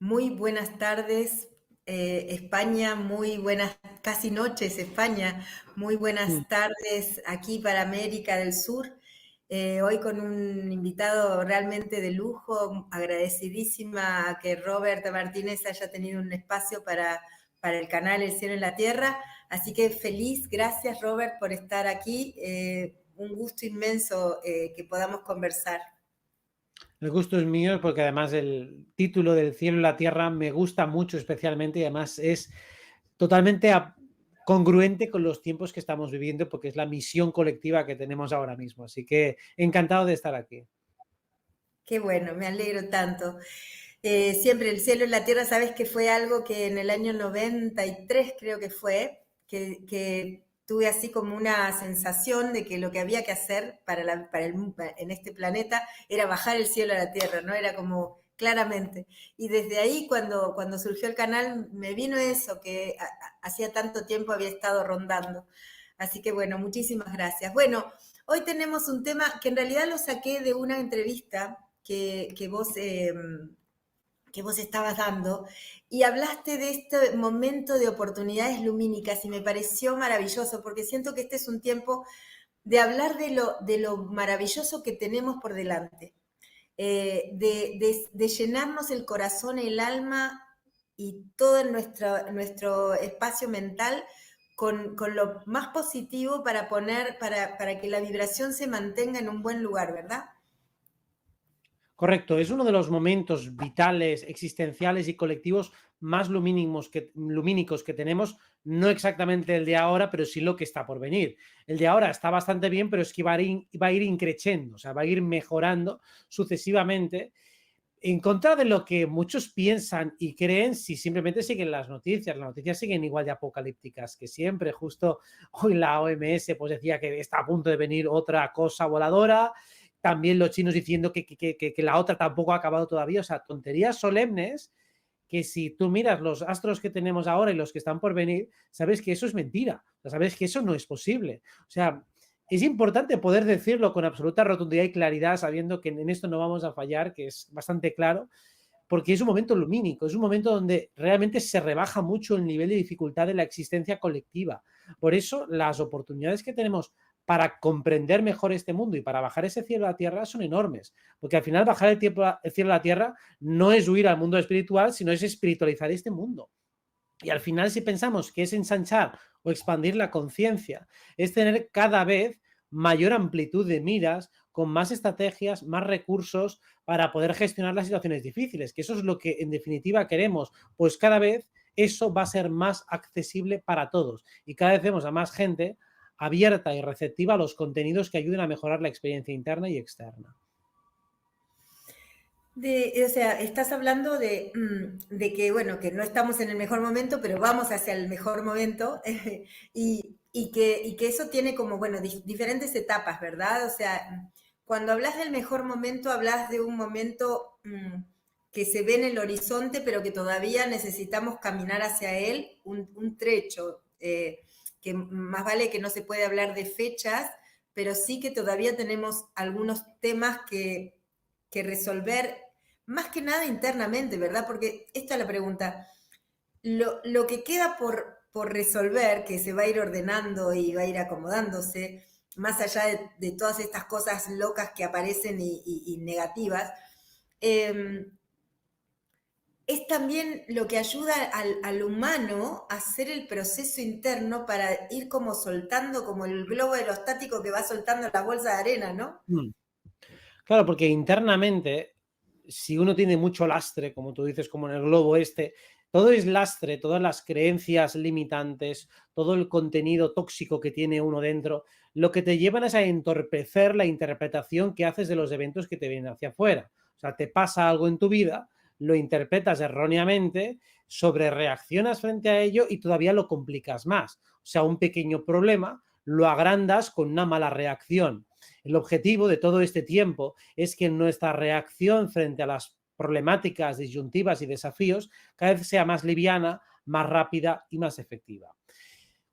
Muy buenas tardes, España, muy buenas, casi noches, España, muy Mm. buenas tardes aquí para América del Sur. Hoy con un invitado realmente de lujo, agradecidísima a que Robert Martínez haya tenido un espacio para el canal El Cielo en la Tierra. Así que feliz, gracias Robert por estar aquí. Un gusto inmenso que podamos conversar. El gusto es mío porque además el título del cielo y la tierra me gusta mucho especialmente y además es totalmente congruente con los tiempos que estamos viviendo porque es la misión colectiva que tenemos ahora mismo. Así que encantado de estar aquí. Qué bueno, me alegro tanto. Siempre el cielo y la tierra, sabes que fue algo que en el año 93 creo que fue, que tuve así como una sensación de que lo que había que hacer en este planeta era bajar el cielo a la tierra, ¿no? Era como claramente. Y desde ahí, cuando surgió el canal, me vino eso que hacía tanto tiempo había estado rondando. Así que bueno, muchísimas gracias. Bueno, hoy tenemos un tema que en realidad lo saqué de una entrevista que vos estabas dando y hablaste de este momento de oportunidades lumínicas y me pareció maravilloso porque siento que este es un tiempo de hablar de lo maravilloso que tenemos por delante, de llenarnos el corazón, el alma y todo nuestro espacio mental con lo más positivo para que la vibración se mantenga en un buen lugar, ¿verdad? Correcto, es uno de los momentos vitales, existenciales y colectivos más lumínicos que tenemos, no exactamente el de ahora, pero sí lo que está por venir. El de ahora está bastante bien, pero es que va a ir increciendo, o sea, va a ir mejorando sucesivamente en contra de lo que muchos piensan y creen si simplemente siguen las noticias siguen igual de apocalípticas que siempre. Justo hoy la OMS pues decía que está a punto de venir otra cosa voladora, también los chinos diciendo que la otra tampoco ha acabado todavía, o sea, tonterías solemnes que si tú miras los astros que tenemos ahora y los que están por venir, sabes que eso es mentira, o sea, sabes que eso no es posible. O sea, es importante poder decirlo con absoluta rotundidad y claridad, sabiendo que en esto no vamos a fallar, que es bastante claro, porque es un momento lumínico, es un momento donde realmente se rebaja mucho el nivel de dificultad de la existencia colectiva. Por eso las oportunidades que tenemos para comprender mejor este mundo y para bajar ese cielo a la tierra son enormes, porque al final bajar el cielo a la tierra no es huir al mundo espiritual, sino es espiritualizar este mundo. Y al final, si pensamos que es ensanchar o expandir la conciencia, es tener cada vez mayor amplitud de miras, con más estrategias, más recursos para poder gestionar las situaciones difíciles, que eso es lo que en definitiva queremos, pues cada vez eso va a ser más accesible para todos y cada vez vemos a más gente abierta y receptiva a los contenidos que ayuden a mejorar la experiencia interna y externa. O sea, estás hablando de que, bueno, que no estamos en el mejor momento, pero vamos hacia el mejor momento y que eso tiene como, bueno, diferentes etapas, ¿verdad? O sea, cuando hablas del mejor momento, hablas de un momento que se ve en el horizonte, pero que todavía necesitamos caminar hacia él un trecho, que más vale que no se puede hablar de fechas, pero sí que todavía tenemos algunos temas que resolver más que nada internamente, ¿verdad? Porque esta es la pregunta. Lo que queda por resolver, que se va a ir ordenando y va a ir acomodándose, más allá de todas estas cosas locas que aparecen y negativas, eh, es también lo que ayuda al humano a hacer el proceso interno para ir como soltando, como el globo aerostático que va soltando la bolsa de arena, ¿no? Mm. Claro, porque internamente, si uno tiene mucho lastre, como tú dices, como en el globo este, todo es lastre, todas las creencias limitantes, todo el contenido tóxico que tiene uno dentro, lo que te llevan es a entorpecer la interpretación que haces de los eventos que te vienen hacia afuera. O sea, te pasa algo en tu vida, lo interpretas erróneamente, sobre reaccionas frente a ello y todavía lo complicas más. O sea, un pequeño problema lo agrandas con una mala reacción. El objetivo de todo este tiempo es que nuestra reacción frente a las problemáticas, disyuntivas y desafíos cada vez sea más liviana, más rápida y más efectiva.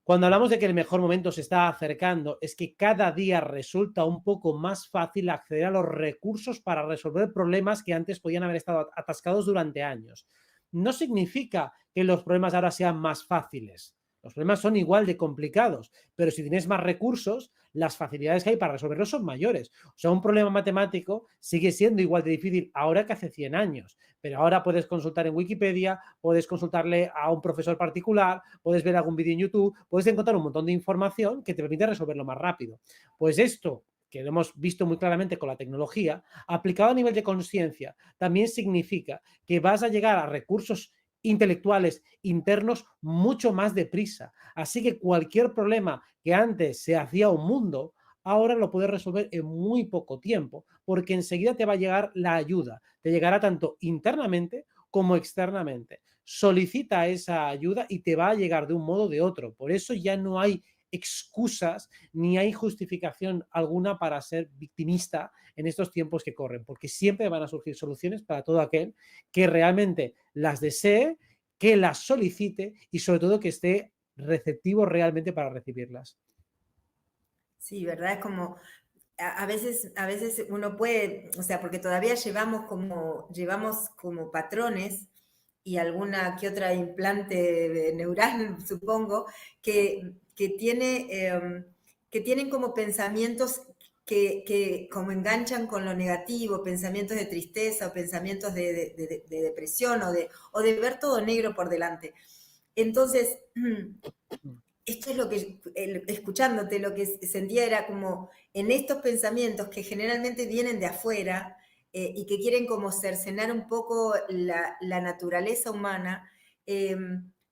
Cuando hablamos de que el mejor momento se está acercando, es que cada día resulta un poco más fácil acceder a los recursos para resolver problemas que antes podían haber estado atascados durante años. no significa que los problemas ahora sean más fáciles. Los problemas son igual de complicados, pero si tienes más recursos, las facilidades que hay para resolverlos son mayores. O sea, un problema matemático sigue siendo igual de difícil ahora que hace 100 años, pero ahora puedes consultar en Wikipedia, puedes consultarle a un profesor particular, puedes ver algún vídeo en YouTube, puedes encontrar un montón de información que te permite resolverlo más rápido. Pues esto, que lo hemos visto muy claramente con la tecnología, aplicado a nivel de conciencia, también significa que vas a llegar a recursos intelectuales internos mucho más deprisa. Así que cualquier problema que antes se hacía un mundo, ahora lo puedes resolver en muy poco tiempo, porque enseguida te va a llegar la ayuda. Te llegará tanto internamente como externamente. Solicita esa ayuda y te va a llegar de un modo o de otro. Por eso ya no hay excusas ni hay justificación alguna para ser victimista en estos tiempos que corren, porque siempre van a surgir soluciones para todo aquel que realmente las desee, que las solicite y sobre todo que esté receptivo realmente para recibirlas. Sí, ¿verdad? Es como, a veces uno puede, o sea, porque todavía llevamos como patrones y alguna que otra implante neural, supongo, que que tienen como pensamientos que como enganchan con lo negativo, pensamientos de tristeza o pensamientos de depresión o de ver todo negro por delante. Entonces, esto es lo que, escuchándote, lo que sentía era como en estos pensamientos que generalmente vienen de afuera y que quieren como cercenar un poco la naturaleza humana, eh,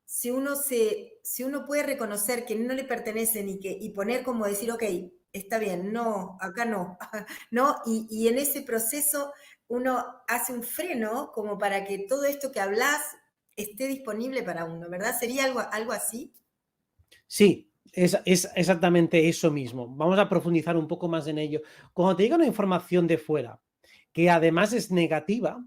si uno puede reconocer que no le pertenecen y poner como decir, ok, está bien, no, acá no, ¿no? Y en ese proceso uno hace un freno como para que todo esto que hablas esté disponible para uno, ¿verdad? ¿Sería algo así? Sí, es exactamente eso mismo. Vamos a profundizar un poco más en ello. Cuando te llega una información de fuera, que además es negativa,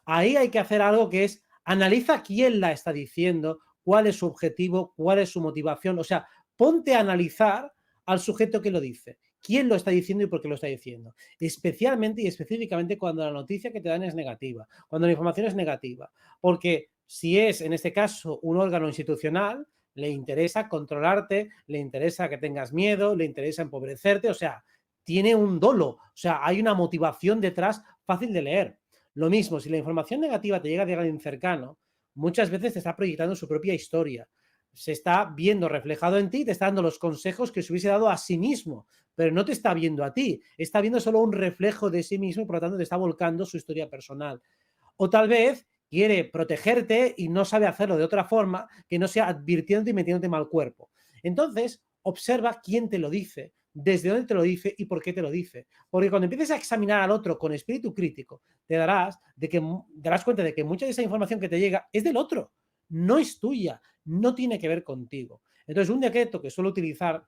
ahí hay que hacer algo que es analiza quién la está diciendo, cuál es su objetivo, cuál es su motivación. O sea, ponte a analizar al sujeto que lo dice. ¿Quién lo está diciendo y por qué lo está diciendo? Especialmente y específicamente cuando la noticia que te dan es negativa, cuando la información es negativa. Porque si es, en este caso, un órgano institucional, le interesa controlarte, le interesa que tengas miedo, le interesa empobrecerte, o sea, tiene un dolo, o sea, hay una motivación detrás fácil de leer. Lo mismo, si la información negativa te llega de alguien cercano, muchas veces te está proyectando su propia historia. Se está viendo reflejado en ti, te está dando los consejos que se hubiese dado a sí mismo, pero no te está viendo a ti, está viendo solo un reflejo de sí mismo y por lo tanto te está volcando su historia personal. O tal vez quiere protegerte y no sabe hacerlo de otra forma que no sea advirtiéndote y metiéndote mal cuerpo. Entonces, observa quién te lo dice, desde dónde te lo dice y por qué te lo dice. Porque cuando empieces a examinar al otro con espíritu crítico, darás cuenta de que mucha de esa información que te llega es del otro, no es tuya, no tiene que ver contigo. Entonces, un decreto que suelo utilizar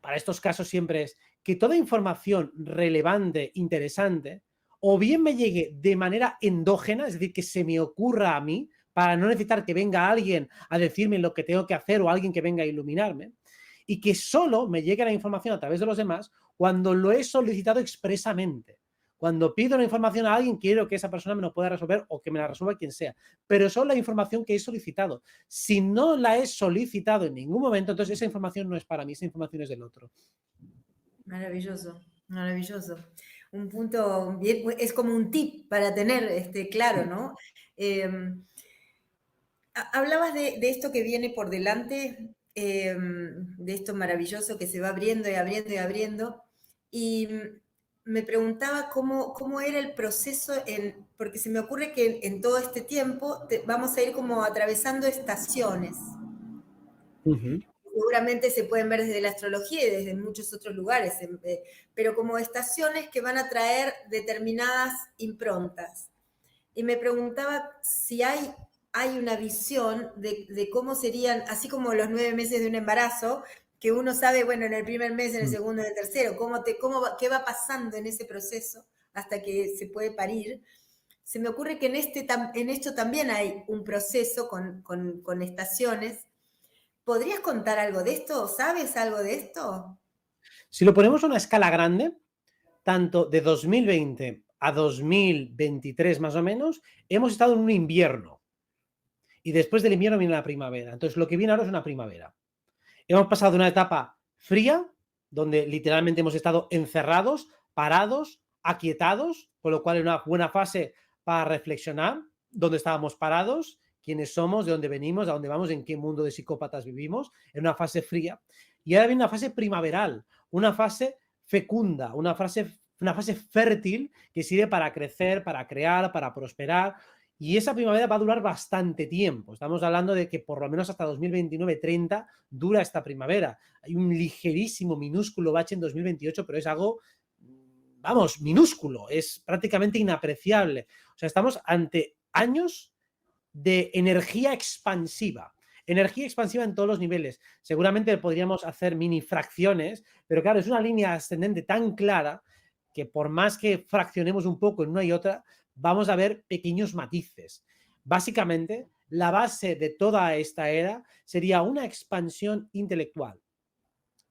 para estos casos siempre es que toda información relevante, interesante, o bien me llegue de manera endógena, es decir, que se me ocurra a mí, para no necesitar que venga alguien a decirme lo que tengo que hacer o alguien que venga a iluminarme, y que solo me llegue la información a través de los demás cuando lo he solicitado expresamente. Cuando pido la información a alguien, quiero que esa persona me lo pueda resolver o que me la resuelva quien sea. Pero solo la información que he solicitado. Si no la he solicitado en ningún momento, entonces esa información no es para mí, esa información es del otro. Maravilloso, maravilloso. Un punto bien, es como un tip para tener claro, ¿no? Eh, Hablabas de esto que viene por delante, de esto maravilloso que se va abriendo y abriendo y abriendo, y me preguntaba cómo era el proceso, porque se me ocurre que en todo este tiempo vamos a ir como atravesando estaciones. Seguramente se pueden ver desde la astrología y desde muchos otros lugares, pero como estaciones que van a traer determinadas improntas. Y me preguntaba si hay una visión de cómo serían, así como los 9 meses de un embarazo, que uno sabe, bueno, en el primer mes, en el segundo, en el tercero, qué va pasando en ese proceso hasta que se puede parir. Se me ocurre que en esto también hay un proceso con estaciones. ¿Podrías contar algo de esto? ¿Sabes algo de esto? Si lo ponemos a una escala grande, tanto de 2020 a 2023 más o menos, hemos estado en un invierno. y después del invierno viene la primavera. Entonces, lo que viene ahora es una primavera. Hemos pasado de una etapa fría, donde literalmente hemos estado encerrados, parados, aquietados, con lo cual es una buena fase para reflexionar dónde estábamos parados, quiénes somos, de dónde venimos, a dónde vamos, en qué mundo de psicópatas vivimos, en una fase fría. Y ahora viene una fase primaveral, una fase fecunda, una fase fértil que sirve para crecer, para crear, para prosperar. Y esa primavera va a durar bastante tiempo. Estamos hablando de que por lo menos hasta 2029-30 dura esta primavera. Hay un ligerísimo, minúsculo bache en 2028, pero es algo, vamos, minúsculo. Es prácticamente inapreciable. O sea, estamos ante años de energía expansiva. Energía expansiva en todos los niveles. Seguramente podríamos hacer mini fracciones, pero claro, es una línea ascendente tan clara que por más que fraccionemos un poco en una y otra, vamos a ver pequeños matices. Básicamente, la base de toda esta era sería una expansión intelectual.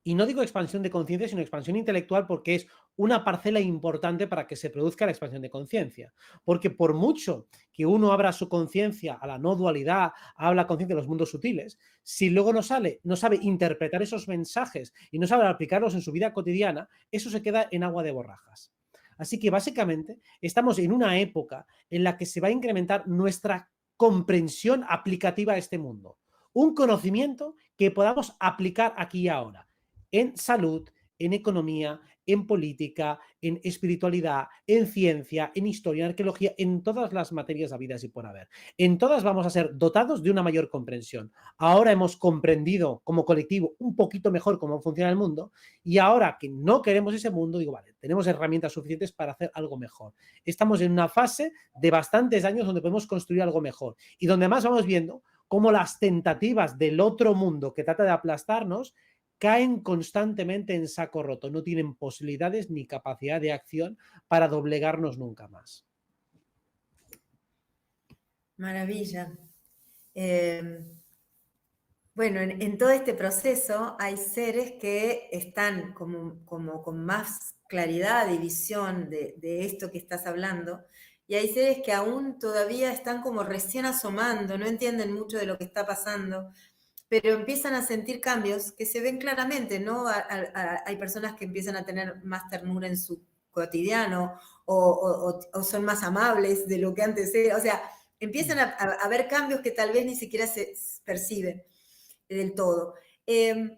Y no digo expansión de conciencia, sino expansión intelectual, porque es una parcela importante para que se produzca la expansión de conciencia. Porque por mucho que uno abra su conciencia a la no dualidad, habla conciencia de los mundos sutiles, si luego no sabe interpretar esos mensajes y no sabe aplicarlos en su vida cotidiana, eso se queda en agua de borrajas. Así que básicamente estamos en una época en la que se va a incrementar nuestra comprensión aplicativa a este mundo. Un conocimiento que podamos aplicar aquí y ahora en salud, en economía, en política, en espiritualidad, en ciencia, en historia, en arqueología, en todas las materias habidas y por haber. En todas vamos a ser dotados de una mayor comprensión. Ahora hemos comprendido como colectivo un poquito mejor cómo funciona el mundo y ahora que no queremos ese mundo, digo, vale, tenemos herramientas suficientes para hacer algo mejor. Estamos en una fase de bastantes años donde podemos construir algo mejor y donde más vamos viendo cómo las tentativas del otro mundo que trata de aplastarnos caen constantemente en saco roto, no tienen posibilidades ni capacidad de acción para doblegarnos nunca más. Maravilla. Bueno, en todo este proceso hay seres que están como con más claridad y visión de esto que estás hablando, y hay seres que aún todavía están como recién asomando, no entienden mucho de lo que está pasando, pero empiezan a sentir cambios que se ven claramente, ¿no? Hay personas que empiezan a tener más ternura en su cotidiano o son más amables de lo que antes era. O sea, empiezan a ver cambios que tal vez ni siquiera se perciben del todo. Hay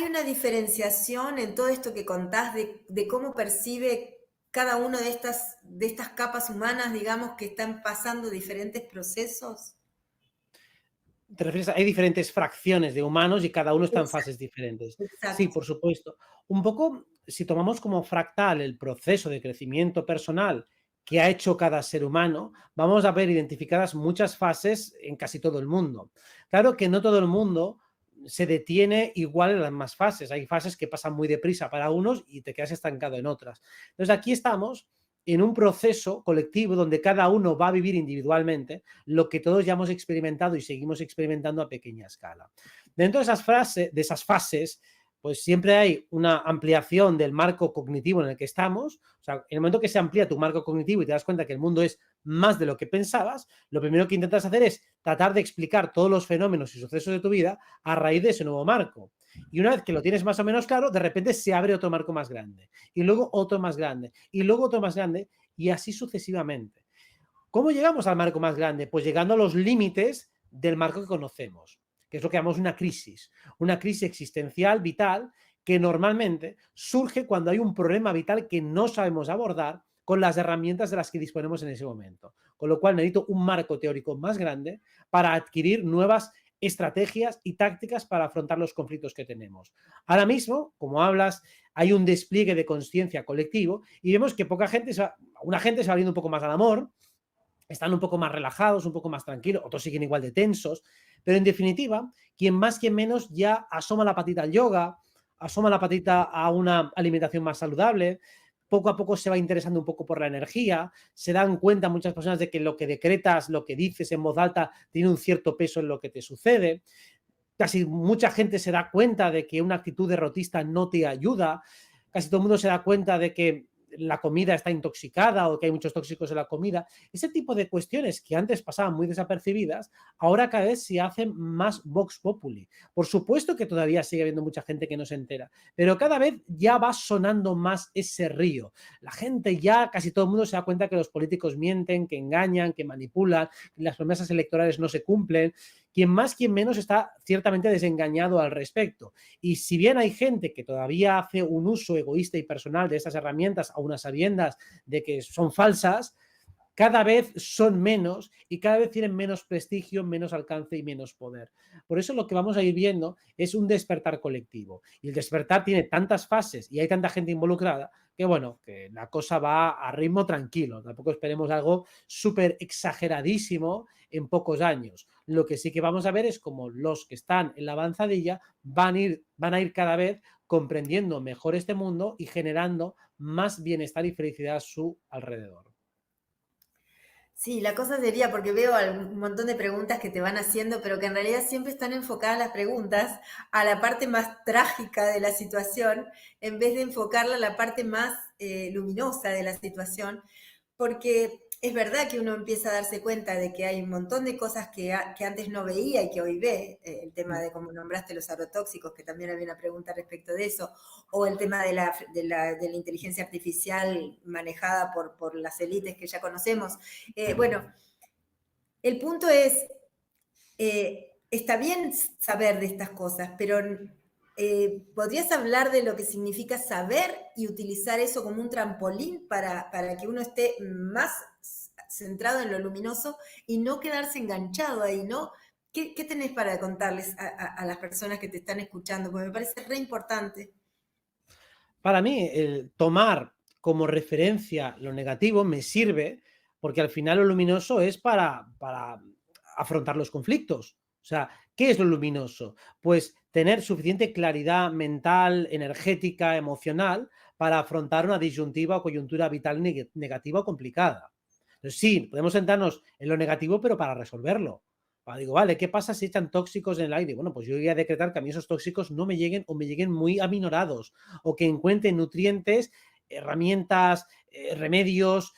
una diferenciación en todo esto que contás de cómo percibe cada una de estas capas humanas, digamos, que están pasando diferentes procesos. ¿Te refieres a, hay diferentes fracciones de humanos y cada uno está en Exacto, fases diferentes? Sí, exacto. por supuesto. Un poco, si tomamos como fractal el proceso de crecimiento personal que ha hecho cada ser humano, vamos a ver identificadas muchas fases en casi todo el mundo. Claro que no todo el mundo se detiene igual en las más fases. Hay fases que pasan muy deprisa para unos y te quedas estancado en otras. Entonces aquí estamos en un proceso colectivo donde cada uno va a vivir individualmente lo que todos ya hemos experimentado y seguimos experimentando a pequeña escala. Dentro de esas fases, pues siempre hay una ampliación del marco cognitivo en el que estamos. O sea, en el momento que se amplía tu marco cognitivo y te das cuenta que el mundo es más de lo que pensabas, lo primero que intentas hacer es tratar de explicar todos los fenómenos y sucesos de tu vida a raíz de ese nuevo marco. Y una vez que lo tienes más o menos claro, de repente se abre otro marco más grande. Y luego otro más grande. Y luego otro más grande. Y así sucesivamente. ¿Cómo llegamos al marco más grande? Pues llegando a los límites del marco que conocemos, que es lo que llamamos una crisis existencial, vital, que normalmente surge cuando hay un problema vital que no sabemos abordar con las herramientas de las que disponemos en ese momento. Con lo cual necesito un marco teórico más grande para adquirir nuevas estrategias y tácticas para afrontar los conflictos que tenemos. Ahora mismo, como hablas, hay un despliegue de conciencia colectivo y vemos que una gente se va abriendo un poco más al amor, están un poco más relajados, un poco más tranquilos, otros siguen igual de tensos, pero en definitiva, quien más, quien menos ya asoma la patita al yoga, asoma la patita a una alimentación más saludable, poco a poco se va interesando un poco por la energía, se dan cuenta muchas personas de que lo que decretas, lo que dices en voz alta, tiene un cierto peso en lo que te sucede. Casi mucha gente se da cuenta de que una actitud derrotista no te ayuda, casi todo el mundo se da cuenta de que la comida está intoxicada o que hay muchos tóxicos en la comida. Ese tipo de cuestiones que antes pasaban muy desapercibidas, ahora cada vez se hacen más vox populi. Por supuesto que todavía sigue habiendo mucha gente que no se entera, pero cada vez ya va sonando más ese río. La gente ya, casi todo el mundo se da cuenta que los políticos mienten, que engañan, que manipulan, que las promesas electorales no se cumplen. Quien más, quien menos está ciertamente desengañado al respecto. Y si bien hay gente que todavía hace un uso egoísta y personal de estas herramientas, aun a sabiendas de que son falsas, cada vez son menos y cada vez tienen menos prestigio, menos alcance y menos poder. Por eso lo que vamos a ir viendo es un despertar colectivo. Y el despertar tiene tantas fases y hay tanta gente involucrada que, bueno, que la cosa va a ritmo tranquilo. Tampoco esperemos algo súper exageradísimo en pocos años. Lo que sí que vamos a ver es como los que están en la avanzadilla van a ir cada vez comprendiendo mejor este mundo y generando más bienestar y felicidad a su alrededor. Sí, la cosa sería, porque veo un montón de preguntas que te van haciendo, pero que en realidad siempre están enfocadas las preguntas a la parte más trágica de la situación, en vez de enfocarla a la parte más luminosa de la situación, porque es verdad que uno empieza a darse cuenta de que hay un montón de cosas que antes no veía y que hoy ve, el tema de cómo nombraste los agrotóxicos, que también había una pregunta respecto de eso, o el tema de la inteligencia artificial manejada por las élites que ya conocemos. Bueno, el punto es, está bien saber de estas cosas, pero ¿podrías hablar de lo que significa saber y utilizar eso como un trampolín para que uno esté más centrado en lo luminoso y no quedarse enganchado ahí, ¿no? ¿Qué tenés para contarles a las personas que te están escuchando? Porque me parece re importante. Para mí, el tomar como referencia lo negativo me sirve porque al final lo luminoso es para afrontar los conflictos. O sea, ¿qué es lo luminoso? Pues tener suficiente claridad mental, energética, emocional para afrontar una disyuntiva o coyuntura vital negativa o complicada. Entonces, sí, podemos sentarnos en lo negativo, pero para resolverlo. Digo, vale, ¿qué pasa si echan tóxicos en el aire? Bueno, pues yo voy a decretar que a mí esos tóxicos no me lleguen o me lleguen muy aminorados o que encuentren nutrientes, herramientas, remedios,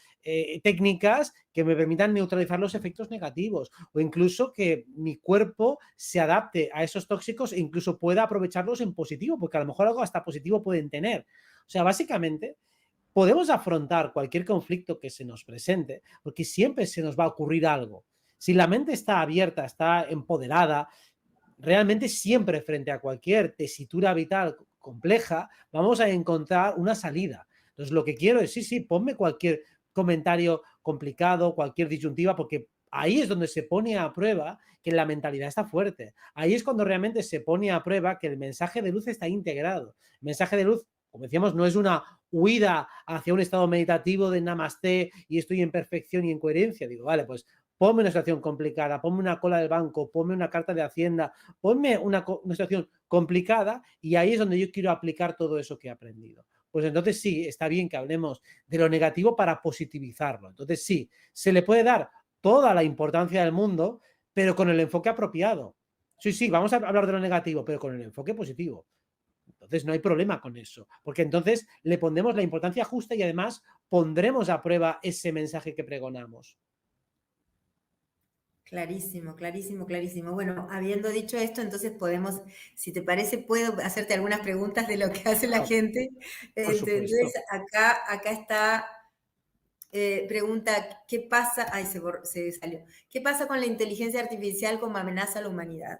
técnicas que me permitan neutralizar los efectos negativos o incluso que mi cuerpo se adapte a esos tóxicos e incluso pueda aprovecharlos en positivo, porque a lo mejor algo hasta positivo pueden tener. O sea, básicamente podemos afrontar cualquier conflicto que se nos presente, porque siempre se nos va a ocurrir algo. Si la mente está abierta, está empoderada, realmente siempre frente a cualquier tesitura vital compleja, vamos a encontrar una salida. Entonces, lo que quiero es, sí, ponme cualquier comentario complicado, cualquier disyuntiva, porque ahí es donde se pone a prueba que la mentalidad está fuerte. Ahí es cuando realmente se pone a prueba que el mensaje de luz está integrado. El mensaje de luz, como decíamos, no es una huida hacia un estado meditativo de namaste y estoy en perfección y en coherencia. Digo, vale, pues ponme una situación complicada, ponme una cola del banco, ponme una carta de Hacienda, ponme una situación complicada y ahí es donde yo quiero aplicar todo eso que he aprendido. Pues entonces sí, está bien que hablemos de lo negativo para positivizarlo. Entonces sí, se le puede dar toda la importancia del mundo, pero con el enfoque apropiado. Sí, vamos a hablar de lo negativo, pero con el enfoque positivo. Entonces no hay problema con eso, porque entonces le pondremos la importancia justa y además pondremos a prueba ese mensaje que pregonamos. Clarísimo, clarísimo, clarísimo. Bueno, habiendo dicho esto, entonces podemos, si te parece, puedo hacerte algunas preguntas de lo que hace la Claro, gente. por Entonces, supuesto. acá está, pregunta, ¿qué pasa? Ay, se salió. ¿Qué pasa con la inteligencia artificial como amenaza a la humanidad?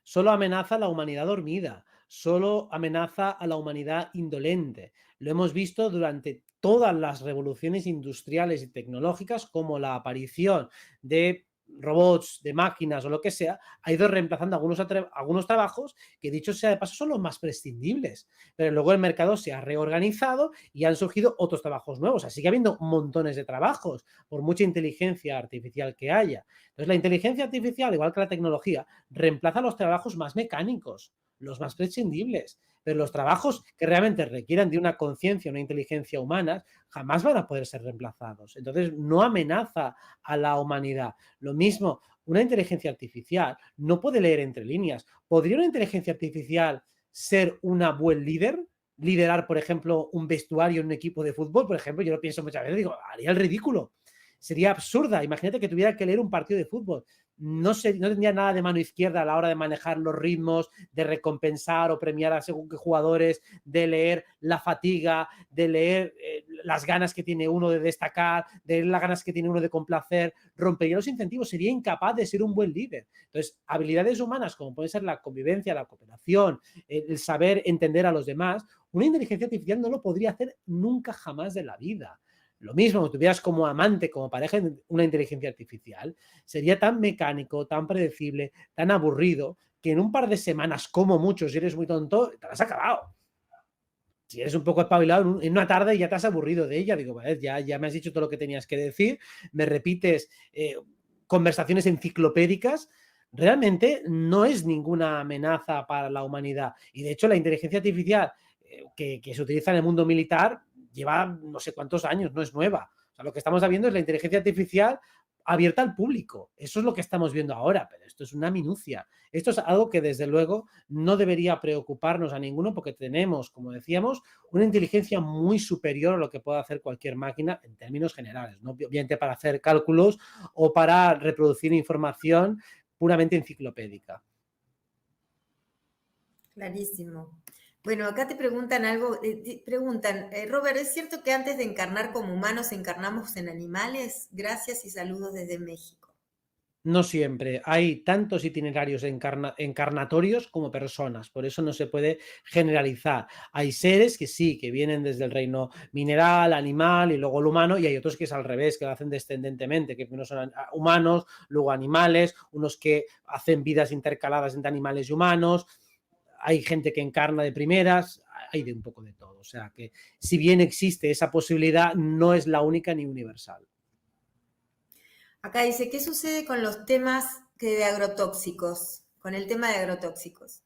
Solo amenaza a la humanidad dormida, solo amenaza a la humanidad indolente. Lo hemos visto durante todas las revoluciones industriales y tecnológicas, como la aparición de robots, de máquinas o lo que sea, ha ido reemplazando algunos trabajos que, dicho sea de paso, son los más prescindibles. Pero luego el mercado se ha reorganizado y han surgido otros trabajos nuevos. Así que habiendo montones de trabajos, por mucha inteligencia artificial que haya. Entonces, la inteligencia artificial, igual que la tecnología, reemplaza los trabajos más mecánicos, los más prescindibles, pero los trabajos que realmente requieran de una conciencia, una inteligencia humana, jamás van a poder ser reemplazados. Entonces, no amenaza a la humanidad. Lo mismo, una inteligencia artificial no puede leer entre líneas. ¿Podría una inteligencia artificial ser una buen líder? liderar, por ejemplo, un vestuario en un equipo de fútbol, por ejemplo, yo lo pienso muchas veces, digo, haría el ridículo. Sería absurda. Imagínate que tuviera que leer un partido de fútbol. No tendría nada de mano izquierda a la hora de manejar los ritmos, de recompensar o premiar a según qué jugadores, de leer la fatiga, de leer las ganas que tiene uno de destacar, de leer las ganas que tiene uno de complacer. Rompería los incentivos, sería incapaz de ser un buen líder. Entonces, habilidades humanas como pueden ser la convivencia, la cooperación, el saber entender a los demás, una inteligencia artificial no lo podría hacer nunca jamás de la vida. Lo mismo, tuvieras como amante, como pareja, una inteligencia artificial, sería tan mecánico, tan predecible, tan aburrido, que en un par de semanas, como mucho, si eres muy tonto, te lo has acabado. Si eres un poco espabilado, en una tarde ya te has aburrido de ella. Digo, vale, ya me has dicho todo lo que tenías que decir, me repites conversaciones enciclopédicas. Realmente no es ninguna amenaza para la humanidad. Y de hecho, la inteligencia artificial que se utiliza en el mundo militar lleva no sé cuántos años, no es nueva. O sea, lo que estamos viendo es la inteligencia artificial abierta al público. Eso es lo que estamos viendo ahora, pero esto es una minucia. Esto es algo que desde luego no debería preocuparnos a ninguno porque tenemos, como decíamos, una inteligencia muy superior a lo que puede hacer cualquier máquina en términos generales, no obviamente para hacer cálculos o para reproducir información puramente enciclopédica. Clarísimo. Bueno, acá te preguntan algo, Robert, ¿es cierto que antes de encarnar como humanos encarnamos en animales? Gracias y saludos desde México. No siempre. Hay tantos itinerarios encarnatorios como personas, por eso no se puede generalizar. Hay seres que sí, que vienen desde el reino mineral, animal y luego el humano, y hay otros que es al revés, que lo hacen descendentemente, que primero son humanos, luego animales, unos que hacen vidas intercaladas entre animales y humanos. Hay gente que encarna de primeras, hay de un poco de todo. O sea que si bien existe esa posibilidad, no es la única ni universal. Acá dice, ¿qué sucede con los temas de agrotóxicos? Con el tema de agrotóxicos.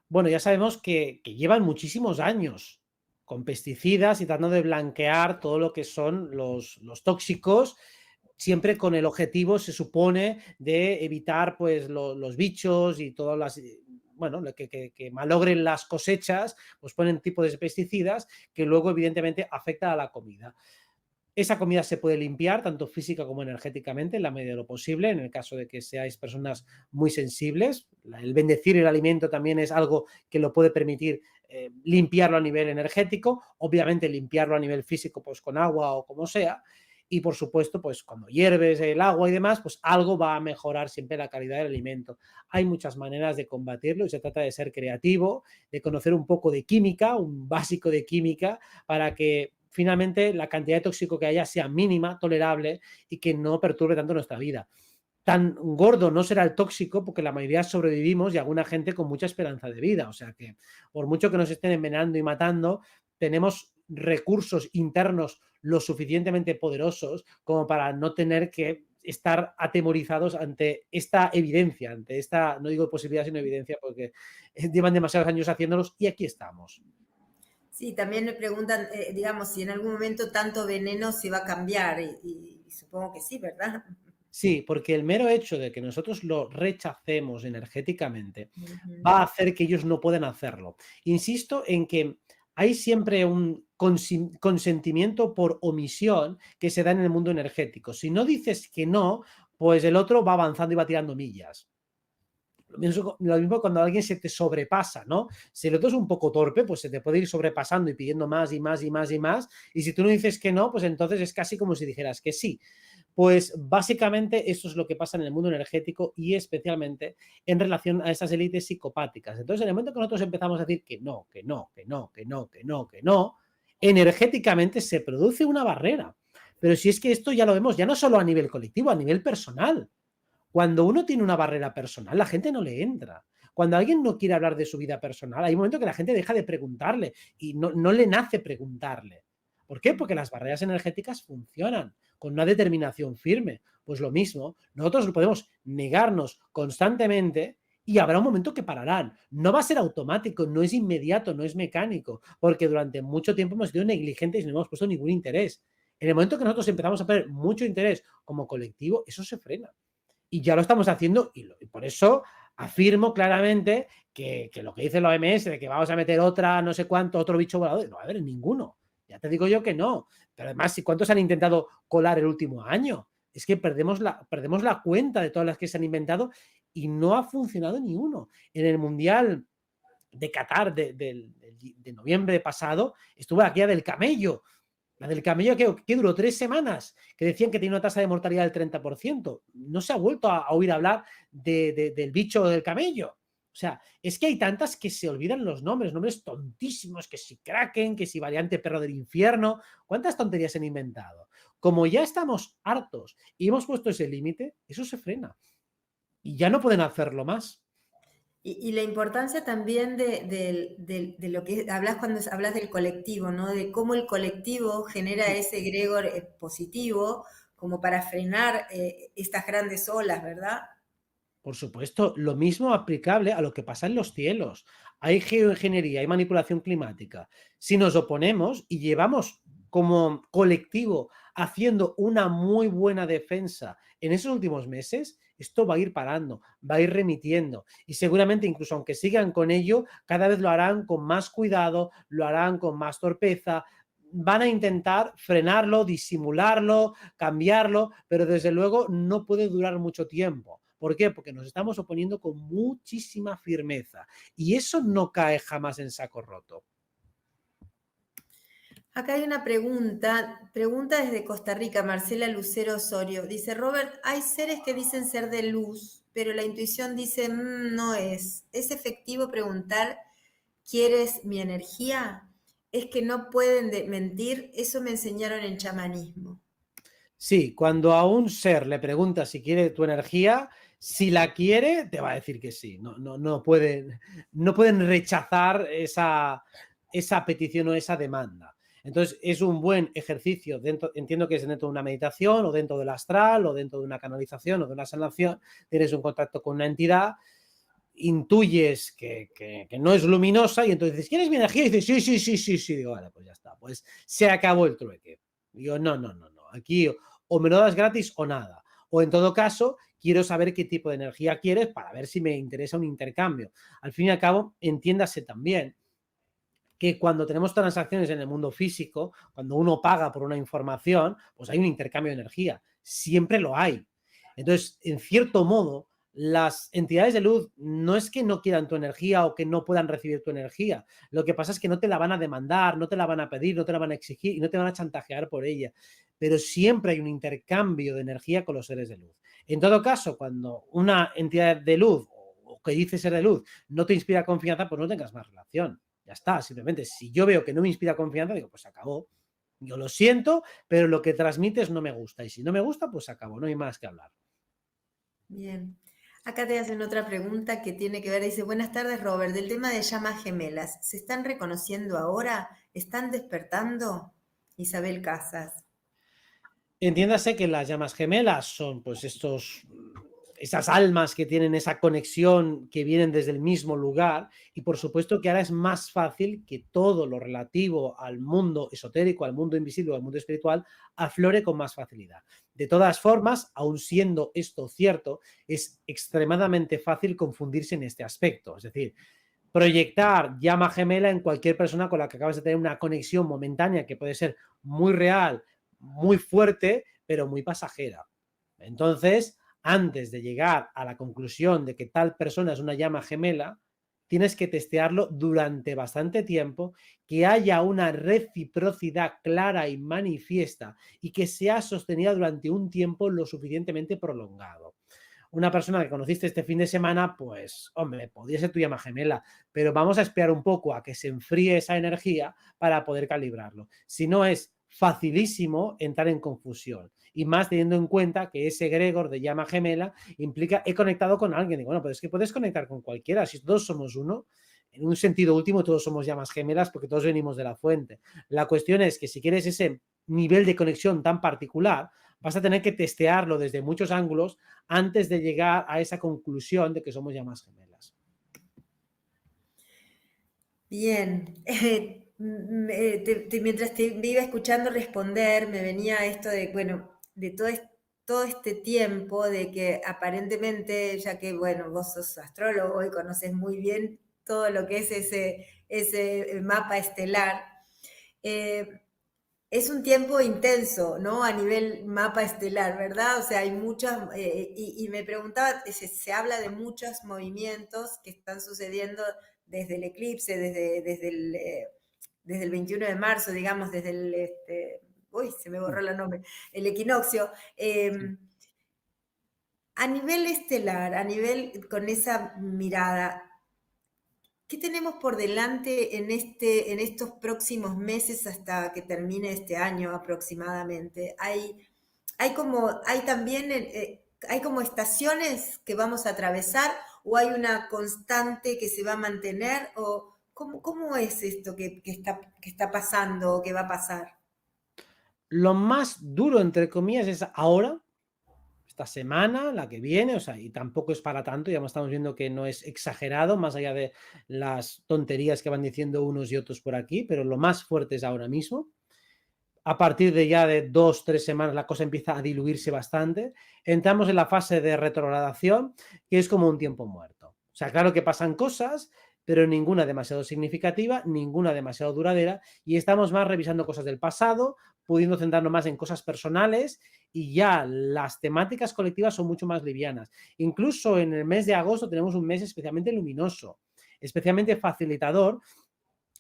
Bueno, ya sabemos que llevan muchísimos años con pesticidas y tratando de blanquear todo lo que son los tóxicos, siempre con el objetivo, se supone, de evitar pues los bichos y todas las, bueno, que malogren las cosechas, pues ponen tipos de pesticidas que luego evidentemente afectan a la comida. Esa comida se puede limpiar tanto física como energéticamente en la medida de lo posible, en el caso de que seáis personas muy sensibles. El bendecir el alimento también es algo que lo puede permitir limpiarlo a nivel energético, obviamente limpiarlo a nivel físico pues con agua o como sea, y por supuesto pues cuando hierves el agua y demás pues algo va a mejorar siempre la calidad del alimento. Hay muchas maneras de combatirlo y se trata de ser creativo, de conocer un poco de química, un básico de química para que finalmente la cantidad de tóxico que haya sea mínima, tolerable y que no perturbe tanto nuestra vida. Tan gordo no será el tóxico porque la mayoría sobrevivimos y alguna gente con mucha esperanza de vida. O sea que por mucho que nos estén envenenando y matando, tenemos recursos internos lo suficientemente poderosos como para no tener que estar atemorizados ante esta evidencia, ante esta, no digo posibilidad, sino evidencia, porque llevan demasiados años haciéndolos y aquí estamos. Sí, también me preguntan, digamos, si en algún momento tanto veneno se va a cambiar, y supongo que sí, ¿verdad? Sí, porque el mero hecho de que nosotros lo rechacemos energéticamente Ujú. va a hacer que ellos no puedan hacerlo. Insisto en que hay siempre un consentimiento por omisión que se da en el mundo energético. Si no dices que no, pues el otro va avanzando y va tirando millas. Lo mismo cuando alguien se te sobrepasa, ¿no? Si el otro es un poco torpe, pues se te puede ir sobrepasando y pidiendo más y más y más y más. Y si tú no dices que no, pues entonces es casi como si dijeras que sí. Pues básicamente eso es lo que pasa en el mundo energético y especialmente en relación a esas élites psicopáticas. Entonces, en el momento que nosotros empezamos a decir que no, que no, que no, que no, que no, que no, energéticamente se produce una barrera. Pero si es que esto ya lo vemos, ya no solo a nivel colectivo, a nivel personal. Cuando uno tiene una barrera personal, la gente no le entra. Cuando alguien no quiere hablar de su vida personal, hay un momento que la gente deja de preguntarle y no le nace preguntarle. ¿Por qué? Porque las barreras energéticas funcionan con una determinación firme. Pues lo mismo, nosotros podemos negarnos constantemente y habrá un momento que pararán. No va a ser automático, no es inmediato, no es mecánico, porque durante mucho tiempo hemos sido negligentes y no hemos puesto ningún interés. En el momento que nosotros empezamos a poner mucho interés como colectivo, eso se frena. Y ya lo estamos haciendo y por eso afirmo claramente que lo que dice la OMS de que vamos a meter otra, no sé cuánto, otro bicho volador, no va a haber ninguno. Ya te digo yo que no. Pero además, ¿cuántos han intentado colar el último año? Es que perdemos la cuenta de todas las que se han inventado y no ha funcionado ni uno. En el Mundial de Qatar de noviembre pasado estuvo aquella del camello. La del camello que duró 3 semanas, que decían que tiene una tasa de mortalidad del 30%. No se ha vuelto a oír hablar del bicho del camello. O sea, es que hay tantas que se olvidan los nombres tontísimos, que si Kraken, que si variante perro del infierno. ¿Cuántas tonterías se han inventado? Como ya estamos hartos y hemos puesto ese límite, eso se frena. Y ya no pueden hacerlo más. Y la importancia también de lo que hablas cuando hablas del colectivo, ¿no? De cómo el colectivo genera ese egregor positivo como para frenar estas grandes olas, ¿verdad? Por supuesto, lo mismo aplicable a lo que pasa en los cielos. Hay geoingeniería, hay manipulación climática. Si nos oponemos y llevamos como colectivo haciendo una muy buena defensa en esos últimos meses, esto va a ir parando, va a ir remitiendo. Y seguramente, incluso aunque sigan con ello, cada vez lo harán con más cuidado, lo harán con más torpeza, van a intentar frenarlo, disimularlo, cambiarlo, pero desde luego no puede durar mucho tiempo. ¿Por qué? Porque nos estamos oponiendo con muchísima firmeza y eso no cae jamás en saco roto. Acá hay una pregunta desde Costa Rica, Marcela Lucero Osorio. Dice, Robert, hay seres que dicen ser de luz, pero la intuición dice, no es. ¿Es efectivo preguntar, ¿quieres mi energía? Es que no pueden mentir, eso me enseñaron en chamanismo. Sí, cuando a un ser le preguntas si quiere tu energía, si la quiere, te va a decir que sí. No pueden rechazar esa petición o esa demanda. Entonces, es un buen ejercicio, entiendo que es dentro de una meditación o dentro del astral o dentro de una canalización o de una sanación, tienes un contacto con una entidad, intuyes que no es luminosa y entonces dices, ¿quieres mi energía? Y dices, sí. Digo, vale, pues ya está, pues se acabó el trueque. Digo, no. Aquí o me lo das gratis o nada. O en todo caso, quiero saber qué tipo de energía quieres para ver si me interesa un intercambio. Al fin y al cabo, entiéndase también que cuando tenemos transacciones en el mundo físico, cuando uno paga por una información, pues hay un intercambio de energía. Siempre lo hay. Entonces, en cierto modo, las entidades de luz no es que no quieran tu energía o que no puedan recibir tu energía. Lo que pasa es que no te la van a demandar, no te la van a pedir, no te la van a exigir y no te van a chantajear por ella. Pero siempre hay un intercambio de energía con los seres de luz. En todo caso, cuando una entidad de luz o que dice ser de luz no te inspira confianza, pues no tengas más relación. Ya está, simplemente si yo veo que no me inspira confianza, digo, pues acabó. Yo lo siento, pero lo que transmites no me gusta. Y si no me gusta, pues acabó, no hay más que hablar. Bien. Acá te hacen otra pregunta que tiene que ver, dice, buenas tardes Robert, del tema de llamas gemelas, ¿se están reconociendo ahora? ¿Están despertando? Isabel Casas. Entiéndase que las llamas gemelas son pues esas almas que tienen esa conexión que vienen desde el mismo lugar y por supuesto que ahora es más fácil que todo lo relativo al mundo esotérico, al mundo invisible, al mundo espiritual, aflore con más facilidad. De todas formas, aun siendo esto cierto, es extremadamente fácil confundirse en este aspecto. Es decir, proyectar llama gemela en cualquier persona con la que acabas de tener una conexión momentánea que puede ser muy real, muy fuerte, pero muy pasajera. Entonces, antes de llegar a la conclusión de que tal persona es una llama gemela, tienes que testearlo durante bastante tiempo, que haya una reciprocidad clara y manifiesta y que sea sostenida durante un tiempo lo suficientemente prolongado. Una persona que conociste este fin de semana, pues, hombre, podría ser tu llama gemela, pero vamos a esperar un poco a que se enfríe esa energía para poder calibrarlo. Si no, es facilísimo entrar en confusión. Y más teniendo en cuenta que ese egregor de llama gemela implica he conectado con alguien. Digo, bueno, pues es que puedes conectar con cualquiera. Si todos somos uno, en un sentido último, todos somos llamas gemelas porque todos venimos de la fuente. La cuestión es que si quieres ese nivel de conexión tan particular, vas a tener que testearlo desde muchos ángulos antes de llegar a esa conclusión de que somos llamas gemelas. Bien. Mientras te iba escuchando responder, me venía esto de, bueno, de todo este tiempo de que aparentemente, ya que, bueno, vos sos astrólogo y conoces muy bien todo lo que es ese mapa estelar, es un tiempo intenso, ¿no? A nivel mapa estelar, ¿verdad? O sea, hay muchas, y me preguntaba, se habla de muchos movimientos que están sucediendo desde el eclipse, desde el 21 de marzo, digamos, desde el, uy, se me borró el nombre, el equinoccio. Sí. A nivel estelar, a nivel con esa mirada, ¿qué tenemos por delante en estos próximos meses hasta que termine este año aproximadamente? Hay también, hay como estaciones que vamos a atravesar o hay una constante que se va a mantener o cómo es esto que está pasando o que va a pasar? Lo más duro, entre comillas, es ahora, esta semana, la que viene, o sea, y tampoco es para tanto, ya estamos viendo que no es exagerado, más allá de las tonterías que van diciendo unos y otros por aquí, pero lo más fuerte es ahora mismo. A partir de ya de 2, 3 semanas la cosa empieza a diluirse bastante. Entramos en la fase de retrogradación, que es como un tiempo muerto. O sea, claro que pasan cosas, pero ninguna demasiado significativa, ninguna demasiado duradera, y estamos más revisando cosas del pasado, pudiendo centrarnos más en cosas personales, y ya las temáticas colectivas son mucho más livianas. Incluso en el mes de agosto tenemos un mes especialmente luminoso, especialmente facilitador,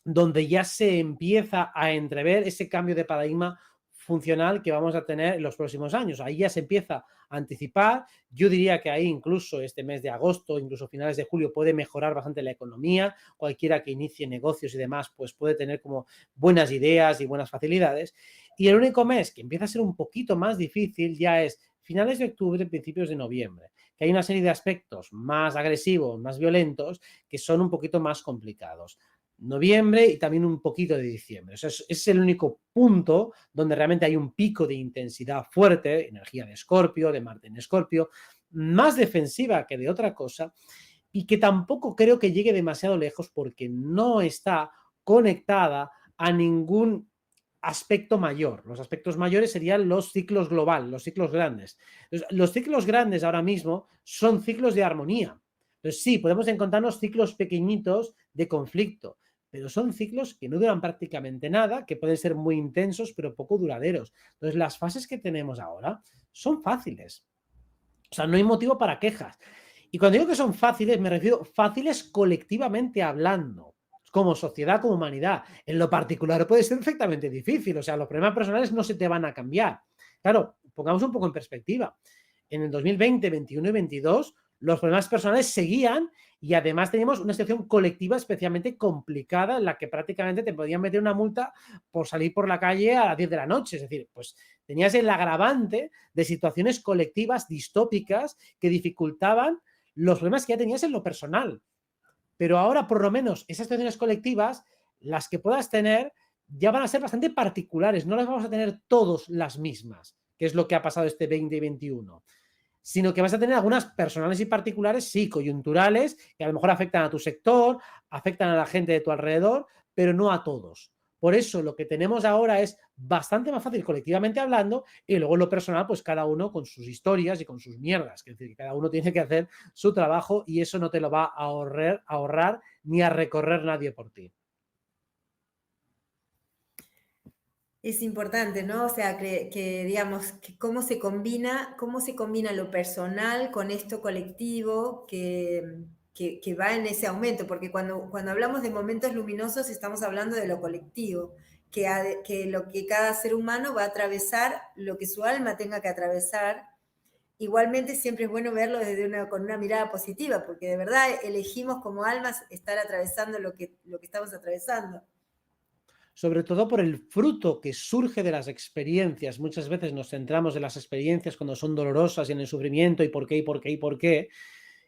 donde ya se empieza a entrever ese cambio de paradigma funcional que vamos a tener en los próximos años. Ahí ya se empieza a anticipar. Yo diría que ahí incluso este mes de agosto, incluso finales de julio, puede mejorar bastante la economía. Cualquiera que inicie negocios y demás, pues puede tener como buenas ideas y buenas facilidades. Y el único mes que empieza a ser un poquito más difícil ya es finales de octubre, principios de noviembre, que hay una serie de aspectos más agresivos, más violentos, que son un poquito más complicados. Noviembre y también un poquito de diciembre. O sea, es el único punto donde realmente hay un pico de intensidad fuerte, energía de Escorpio, de Marte en Escorpio, más defensiva que de otra cosa, y que tampoco creo que llegue demasiado lejos porque no está conectada a ningún aspecto mayor. Los aspectos mayores serían los ciclos global, los ciclos grandes. Entonces, los ciclos grandes ahora mismo son ciclos de armonía. Entonces, sí, podemos encontrarnos ciclos pequeñitos de conflicto, pero son ciclos que no duran prácticamente nada, que pueden ser muy intensos, pero poco duraderos. Entonces, las fases que tenemos ahora son fáciles. O sea, no hay motivo para quejas. Y cuando digo que son fáciles, me refiero fáciles colectivamente hablando, como sociedad, como humanidad. En lo particular puede ser perfectamente difícil. O sea, los problemas personales no se te van a cambiar. Claro, pongamos un poco en perspectiva. En el 2020, 21 y 22, los problemas personales seguían y además teníamos una situación colectiva especialmente complicada en la que prácticamente te podían meter una multa por salir por la calle a las 10 de la noche. Es decir, pues tenías el agravante de situaciones colectivas distópicas que dificultaban los problemas que ya tenías en lo personal. Pero ahora, por lo menos, esas situaciones colectivas, las que puedas tener, ya van a ser bastante particulares. No las vamos a tener todos las mismas, que es lo que ha pasado este 2021, sino que vas a tener algunas personales y particulares, sí, coyunturales, que a lo mejor afectan a tu sector, afectan a la gente de tu alrededor, pero no a todos. Por eso lo que tenemos ahora es bastante más fácil colectivamente hablando y luego en lo personal, pues cada uno con sus historias y con sus mierdas. Es decir, que cada uno tiene que hacer su trabajo y eso no te lo va a ahorrar ni a recorrer nadie por ti. Es importante, ¿no? O sea, digamos, que cómo se combina lo personal con esto colectivo que va en ese aumento, porque cuando hablamos de momentos luminosos estamos hablando de lo colectivo, que lo que cada ser humano va a atravesar, lo que su alma tenga que atravesar. Igualmente siempre es bueno verlo con una mirada positiva, porque de verdad elegimos como almas estar atravesando lo que estamos atravesando. Sobre todo por el fruto que surge de las experiencias. Muchas veces nos centramos en las experiencias cuando son dolorosas y en el sufrimiento y por qué, y por qué, y por qué,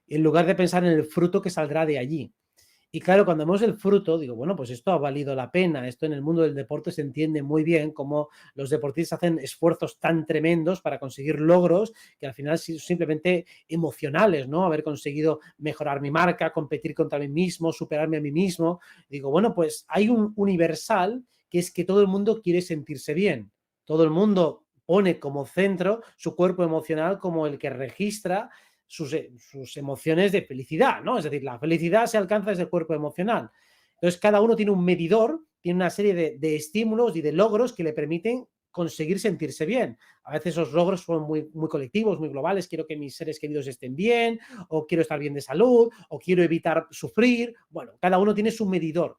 en lugar de pensar en el fruto que saldrá de allí. Y claro, cuando vemos el fruto, digo, bueno, pues esto ha valido la pena. Esto en el mundo del deporte se entiende muy bien, cómo los deportistas hacen esfuerzos tan tremendos para conseguir logros que al final son simplemente emocionales, ¿no? Haber conseguido mejorar mi marca, competir contra mí mismo, superarme a mí mismo. Digo, bueno, pues hay un universal que es que todo el mundo quiere sentirse bien. Todo el mundo pone como centro su cuerpo emocional como el que registra sus emociones de felicidad, ¿no? Es decir, la felicidad se alcanza desde el cuerpo emocional. Entonces, cada uno tiene un medidor, tiene una serie de estímulos y de logros que le permiten conseguir sentirse bien. A veces esos logros son muy, muy colectivos, muy globales. Quiero que mis seres queridos estén bien, o quiero estar bien de salud, o quiero evitar sufrir. Bueno, cada uno tiene su medidor.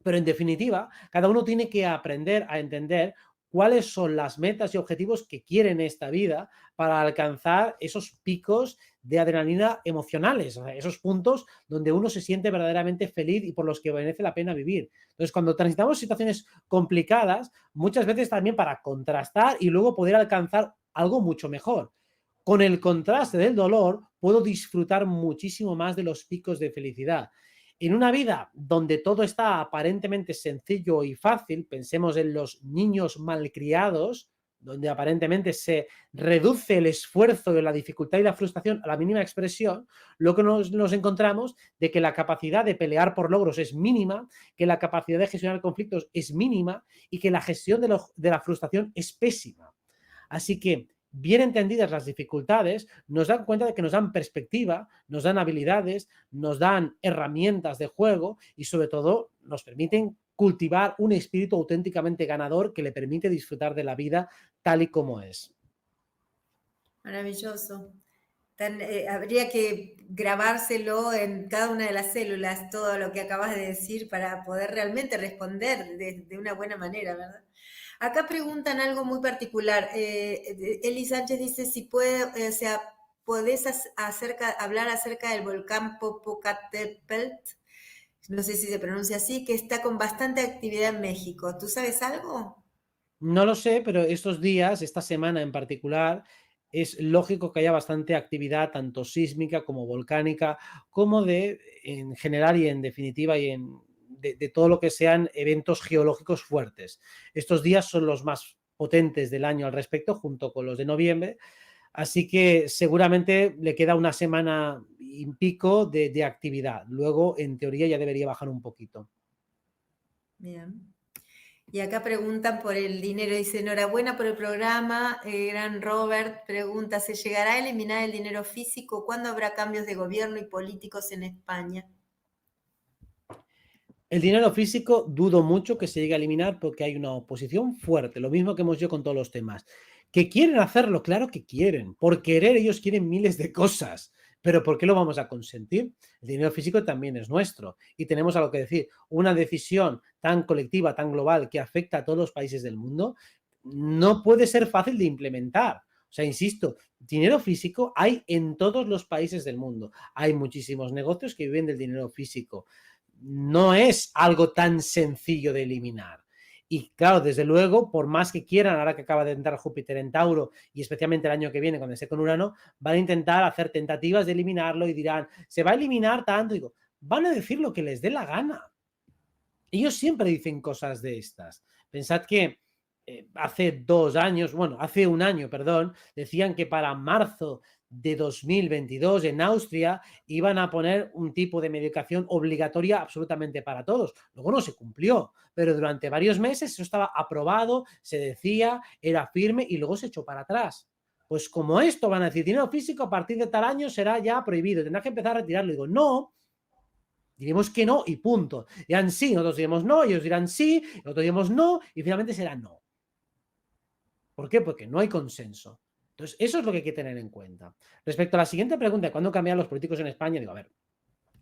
Pero en definitiva, cada uno tiene que aprender a entender cuáles son las metas y objetivos que quiere en esta vida para alcanzar esos picos de adrenalina emocionales, o sea, esos puntos donde uno se siente verdaderamente feliz y por los que merece la pena vivir. Entonces, cuando transitamos situaciones complicadas, muchas veces también para contrastar y luego poder alcanzar algo mucho mejor. Con el contraste del dolor, puedo disfrutar muchísimo más de los picos de felicidad. En una vida donde todo está aparentemente sencillo y fácil, pensemos en los niños malcriados, donde aparentemente se reduce el esfuerzo, la dificultad y la frustración a la mínima expresión, lo que nos encontramos de que la capacidad de pelear por logros es mínima, que la capacidad de gestionar conflictos es mínima y que la gestión de la frustración es pésima. Así que, bien entendidas las dificultades, nos dan cuenta de que nos dan perspectiva, nos dan habilidades, nos dan herramientas de juego y sobre todo nos permiten cultivar un espíritu auténticamente ganador que le permite disfrutar de la vida tal y como es. Maravilloso. Habría que grabárselo en cada una de las células, todo lo que acabas de decir, para poder realmente responder de una buena manera, ¿verdad? Acá preguntan algo muy particular. Eli Sánchez dice si puede, o sea, podés hablar acerca del volcán Popocatépetl, no sé si se pronuncia así, que está con bastante actividad en México. ¿Tú sabes algo? No lo sé, pero estos días, esta semana en particular, es lógico que haya bastante actividad, tanto sísmica como volcánica, como en general y en definitiva, de todo lo que sean eventos geológicos fuertes. Estos días son los más potentes del año al respecto, junto con los de noviembre, así que seguramente le queda una semana y pico de actividad. Luego, en teoría, ya debería bajar un poquito. Bien. Y acá preguntan por el dinero, dice enhorabuena por el programa, gran Robert pregunta, ¿se llegará a eliminar el dinero físico? ¿Cuándo habrá cambios de gobierno y políticos en España? El dinero físico dudo mucho que se llegue a eliminar porque hay una oposición fuerte, lo mismo que hemos dicho con todos los temas. ¿Que quieren hacerlo? Claro que quieren. Por querer ellos quieren miles de cosas. Pero ¿por qué lo vamos a consentir? El dinero físico también es nuestro y tenemos algo que decir. Una decisión tan colectiva, tan global, que afecta a todos los países del mundo, no puede ser fácil de implementar. O sea, insisto, dinero físico hay en todos los países del mundo. Hay muchísimos negocios que viven del dinero físico. No es algo tan sencillo de eliminar. Y claro, desde luego, por más que quieran, ahora que acaba de entrar Júpiter en Tauro y especialmente el año que viene, cuando esté con Urano, van a intentar hacer tentativas de eliminarlo y dirán, se va a eliminar tanto. Digo, van a decir lo que les dé la gana. Ellos siempre dicen cosas de estas. Pensad que hace un año, perdón, decían que para marzo de 2022 en Austria iban a poner un tipo de medicación obligatoria absolutamente para todos. Luego no se cumplió, pero durante varios meses eso estaba aprobado, se decía, era firme y luego se echó para atrás. Pues como esto van a decir, dinero físico a partir de tal año será ya prohibido, tendrás que empezar a retirarlo. Digo, no, diremos que no y punto. Dirán sí, nosotros diremos no, ellos dirán sí, nosotros diremos no y finalmente será no. ¿Por qué? Porque no hay consenso. Entonces, eso es lo que hay que tener en cuenta. Respecto a la siguiente pregunta, ¿cuándo cambian los políticos en España? Digo, a ver,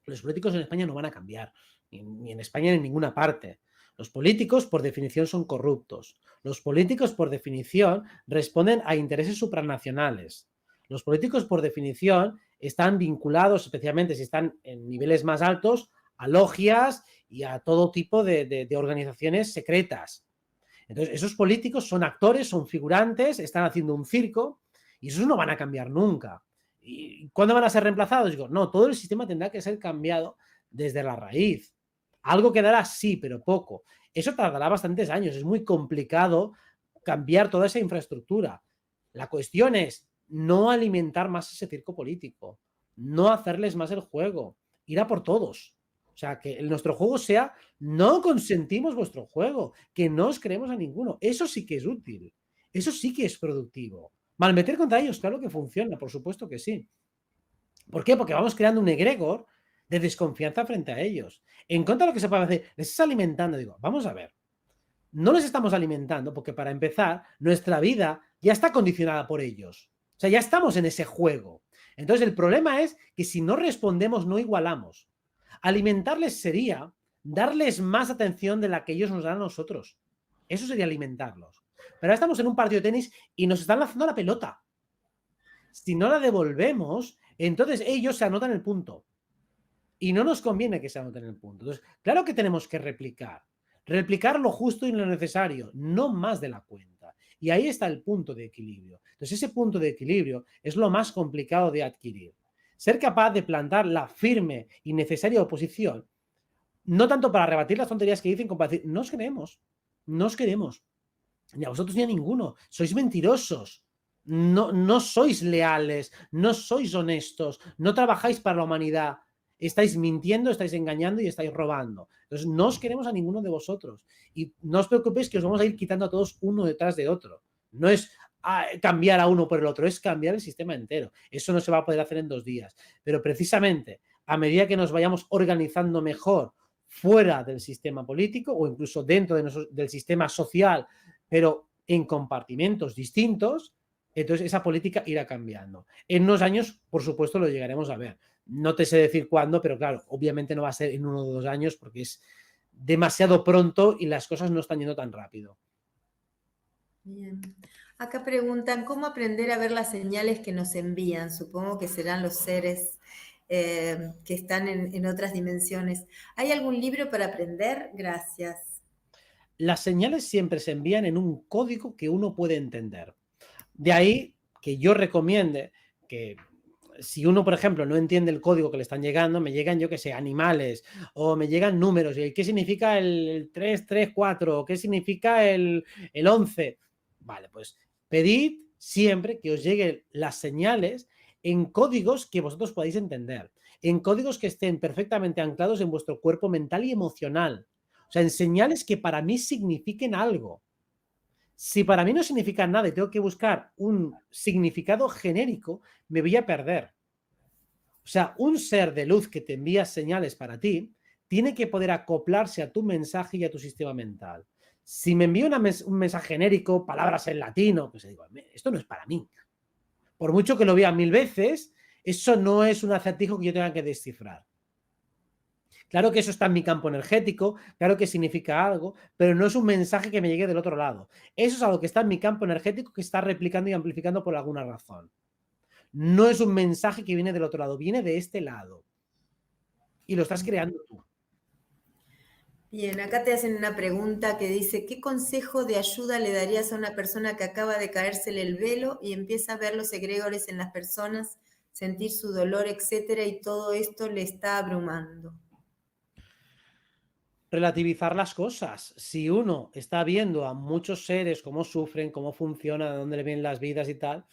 los políticos en España no van a cambiar, ni en España ni en ninguna parte. Los políticos, por definición, son corruptos. Los políticos, por definición, responden a intereses supranacionales. Los políticos, por definición, están vinculados, especialmente si están en niveles más altos, a logias y a todo tipo de organizaciones secretas. Entonces, esos políticos son actores, son figurantes, están haciendo un circo y esos no van a cambiar nunca. ¿Y cuándo van a ser reemplazados? Digo, no, todo el sistema tendrá que ser cambiado desde la raíz. Algo quedará, sí, pero poco. Eso tardará bastantes años, es muy complicado cambiar toda esa infraestructura. La cuestión es no alimentar más ese circo político, no hacerles más el juego, ir a por todos. O sea, que nuestro juego sea, no consentimos vuestro juego, que no os creemos a ninguno. Eso sí que es útil. Eso sí que es productivo. Malmeter contra ellos, claro que funciona, por supuesto que sí. ¿Por qué? Porque vamos creando un egregor de desconfianza frente a ellos. En contra de lo que se puede hacer, les estás alimentando. Digo, vamos a ver, no les estamos alimentando porque para empezar, nuestra vida ya está condicionada por ellos. O sea, ya estamos en ese juego. Entonces, el problema es que si no respondemos, no igualamos. Alimentarles sería darles más atención de la que ellos nos dan a nosotros. Eso sería alimentarlos. Pero ahora estamos en un partido de tenis y nos están lanzando la pelota. Si no la devolvemos, entonces ellos se anotan el punto. Y no nos conviene que se anoten el punto. Entonces, claro que tenemos que replicar. Replicar lo justo y lo necesario, no más de la cuenta. Y ahí está el punto de equilibrio. Entonces, ese punto de equilibrio es lo más complicado de adquirir. Ser capaz de plantar la firme y necesaria oposición, no tanto para rebatir las tonterías que dicen, como para decir, no os queremos, no os queremos. Ni a vosotros ni a ninguno. Sois mentirosos. No sois leales, no sois honestos, no trabajáis para la humanidad. Estáis mintiendo, estáis engañando y estáis robando. Entonces, no os queremos a ninguno de vosotros. Y no os preocupéis que os vamos a ir quitando a todos uno detrás de otro. No es cambiar a uno por el otro, es cambiar el sistema entero. Eso no se va a poder hacer en 2 días. Pero precisamente, a medida que nos vayamos organizando mejor fuera del sistema político o incluso dentro del sistema social, pero en compartimentos distintos, entonces esa política irá cambiando. En unos años, por supuesto, lo llegaremos a ver. No te sé decir cuándo, pero claro, obviamente no va a ser en 1 o 2 años porque es demasiado pronto y las cosas no están yendo tan rápido. Bien. Acá preguntan, ¿cómo aprender a ver las señales que nos envían? Supongo que serán los seres que están en otras dimensiones. ¿Hay algún libro para aprender? Gracias. Las señales siempre se envían en un código que uno puede entender. De ahí que yo recomiende que si uno, por ejemplo, no entiende el código que le están llegando, me llegan, yo que sé, animales o me llegan números. ¿Y qué significa el 334? ¿O qué significa el 11? Vale, pues pedid siempre que os lleguen las señales en códigos que vosotros podáis entender, en códigos que estén perfectamente anclados en vuestro cuerpo mental y emocional. O sea, en señales que para mí signifiquen algo. Si para mí no significa nada y tengo que buscar un significado genérico, me voy a perder. O sea, un ser de luz que te envía señales para ti tiene que poder acoplarse a tu mensaje y a tu sistema mental. Si me envía un mensaje genérico, palabras en latino, pues digo, esto no es para mí. Por mucho que lo vea 1000 veces, eso no es un acertijo que yo tenga que descifrar. Claro que eso está en mi campo energético, claro que significa algo, pero no es un mensaje que me llegue del otro lado. Eso es algo que está en mi campo energético que está replicando y amplificando por alguna razón. No es un mensaje que viene del otro lado, viene de este lado. Y lo estás creando tú. Bien, acá te hacen una pregunta que dice, ¿qué consejo de ayuda le darías a una persona que acaba de caérsele el velo y empieza a ver los egregores en las personas, sentir su dolor, etcétera, y todo esto le está abrumando? Relativizar las cosas. Si uno está viendo a muchos seres cómo sufren, cómo funciona, de dónde le vienen las vidas y tal,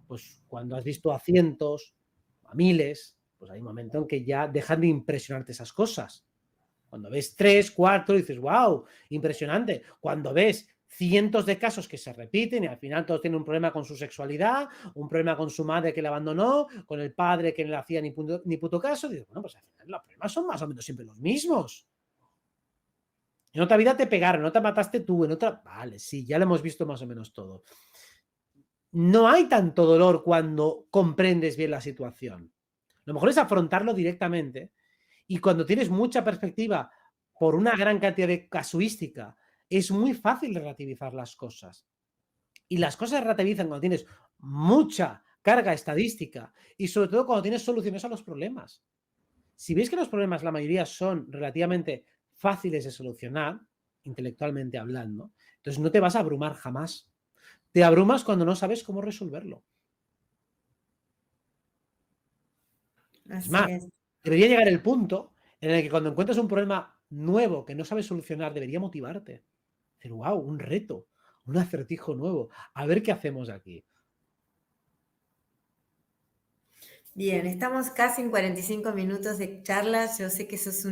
pues cuando has visto a cientos, a miles, pues hay un momento en que ya dejan de impresionarte esas cosas. Cuando ves 3, 4, dices, wow, impresionante. Cuando ves cientos de casos que se repiten y al final todos tienen un problema con su sexualidad, un problema con su madre que le abandonó, con el padre que no le hacía ni puto caso, dices, bueno, pues al final los problemas son más o menos siempre los mismos. En otra vida te pegaron, en otra mataste tú, en otra... Vale, sí, ya lo hemos visto más o menos todo. No hay tanto dolor cuando comprendes bien la situación. Lo mejor es afrontarlo directamente y cuando tienes mucha perspectiva por una gran cantidad de casuística, es muy fácil relativizar las cosas. Y las cosas se relativizan cuando tienes mucha carga estadística y sobre todo cuando tienes soluciones a los problemas. Si veis que los problemas, la mayoría son relativamente fáciles de solucionar, intelectualmente hablando, entonces no te vas a abrumar jamás. Te abrumas cuando no sabes cómo resolverlo. Es más, debería llegar el punto en el que cuando encuentras un problema nuevo que no sabes solucionar, debería motivarte. Decir, wow, un reto, un acertijo nuevo. A ver qué hacemos aquí. Bien, estamos casi en 45 minutos de charla. Yo sé que sos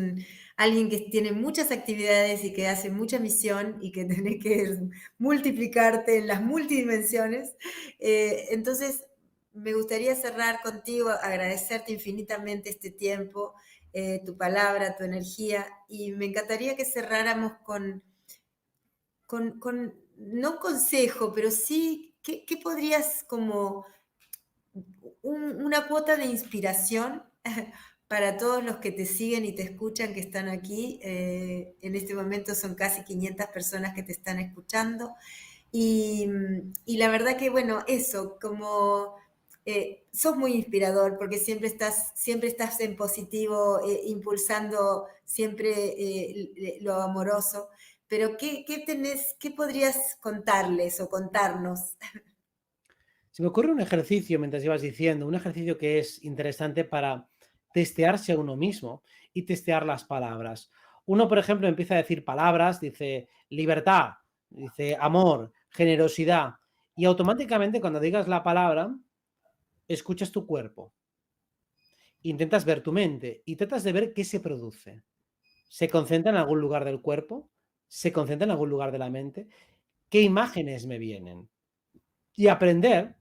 alguien que tiene muchas actividades y que hace mucha misión y que tenés que multiplicarte en las multidimensiones. Entonces, me gustaría cerrar contigo, agradecerte infinitamente este tiempo, tu palabra, tu energía, y me encantaría que cerráramos con no consejo, pero sí, ¿qué podrías como una cuota de inspiración para todos los que te siguen y te escuchan que están aquí? En este momento son casi 500 personas que te están escuchando. Y la verdad que, bueno, eso, como sos muy inspirador porque siempre estás en positivo, impulsando siempre lo amoroso. Pero qué podrías contarles o contarnos? Se me ocurre un ejercicio mientras ibas diciendo, un ejercicio que es interesante para testearse a uno mismo y testear las palabras. Uno, por ejemplo, empieza a decir palabras, dice libertad, dice amor, generosidad, y automáticamente cuando digas la palabra, escuchas tu cuerpo, intentas ver tu mente y tratas de ver qué se produce. ¿Se concentra en algún lugar del cuerpo? ¿Se concentra en algún lugar de la mente? ¿Qué imágenes me vienen? Y aprender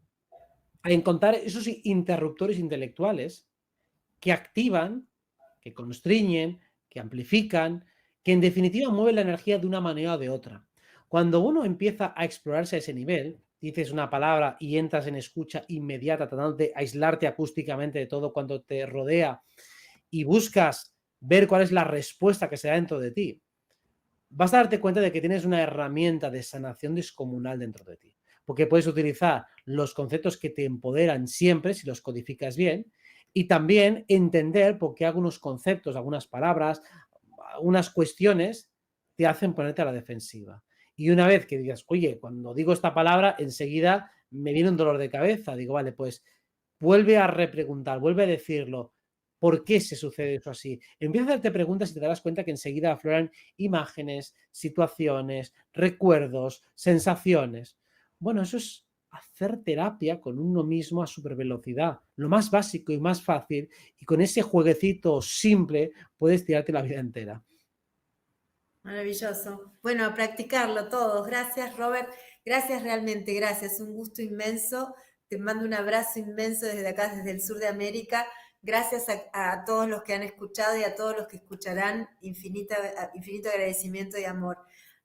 a encontrar esos interruptores intelectuales que activan, que constriñen, que amplifican, que en definitiva mueven la energía de una manera o de otra. Cuando uno empieza a explorarse a ese nivel, dices una palabra y entras en escucha inmediata, tratando de aislarte acústicamente de todo cuanto te rodea y buscas ver cuál es la respuesta que se da dentro de ti, vas a darte cuenta de que tienes una herramienta de sanación descomunal dentro de ti. Porque puedes utilizar los conceptos que te empoderan siempre, si los codificas bien, y también entender por qué algunos conceptos, algunas palabras, algunas cuestiones te hacen ponerte a la defensiva. Y una vez que digas, oye, cuando digo esta palabra, enseguida me viene un dolor de cabeza, digo, vale, pues vuelve a repreguntar, vuelve a decirlo. ¿Por qué se sucede eso así? Empieza a hacerte preguntas y te darás cuenta que enseguida afloran imágenes, situaciones, recuerdos, sensaciones. Bueno, eso es hacer terapia con uno mismo a supervelocidad, lo más básico y más fácil, y con ese jueguecito simple puedes tirarte la vida entera. Maravilloso. Bueno, a practicarlo todos. Gracias, Robert. Gracias realmente, gracias. Un gusto inmenso. Te mando un abrazo inmenso desde acá, desde el sur de América. Gracias a todos los que han escuchado y a todos los que escucharán. Infinito agradecimiento y amor.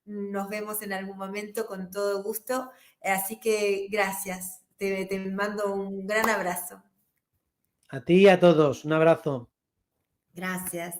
Nos vemos en algún momento con todo gusto. Así que gracias. Te mando un gran abrazo. A ti y a todos, un abrazo. Gracias.